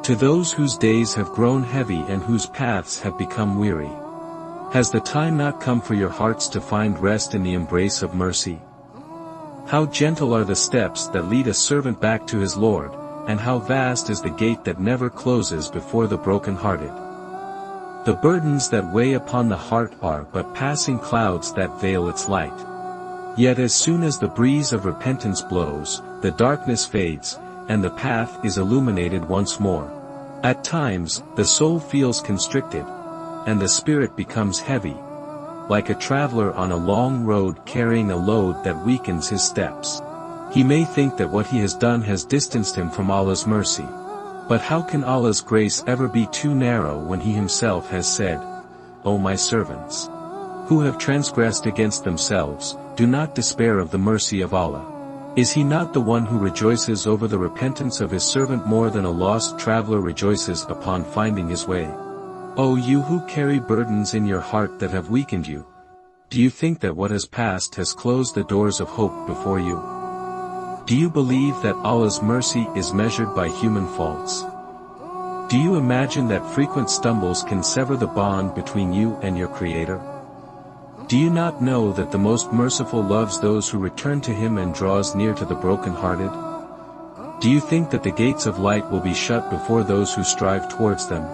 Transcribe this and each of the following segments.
To those whose days have grown heavy and whose paths have become weary. Has the time not come for your hearts to find rest in the embrace of mercy? How gentle are the steps that lead a servant back to his Lord, and how vast is the gate that never closes before the broken-hearted. The burdens that weigh upon the heart are but passing clouds that veil its light. Yet as soon as the breeze of repentance blows, the darkness fades, and the path is illuminated once more. At times, the soul feels constricted, and the spirit becomes heavy, like a traveler on a long road carrying a load that weakens his steps. He may think that what he has done has distanced him from Allah's mercy. But how can Allah's grace ever be too narrow when He Himself has said, O my servants, who have transgressed against themselves, do not despair of the mercy of Allah. Is He not the one who rejoices over the repentance of His servant more than a lost traveler rejoices upon finding his way? O you who carry burdens in your heart that have weakened you, do you think that what has passed has closed the doors of hope before you? Do you believe that Allah's mercy is measured by human faults? Do you imagine that frequent stumbles can sever the bond between you and your Creator? Do you not know that the Most Merciful loves those who return to Him and draws near to the broken-hearted? Do you think that the gates of light will be shut before those who strive towards them?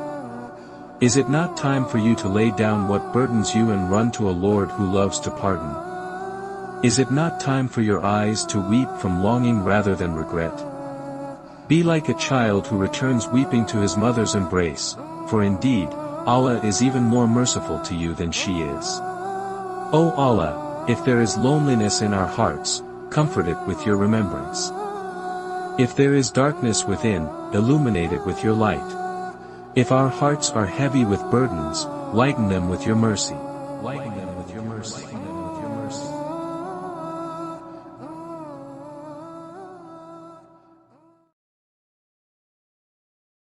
Is it not time for you to lay down what burdens you and run to a Lord who loves to pardon? Is it not time for your eyes to weep from longing rather than regret? Be like a child who returns weeping to his mother's embrace, for indeed, Allah is even more merciful to you than she is. O Allah, if there is loneliness in our hearts, comfort it with your remembrance. If there is darkness within, illuminate it with your light. If our hearts are heavy with burdens, lighten them with your mercy. Lighten them with your mercy.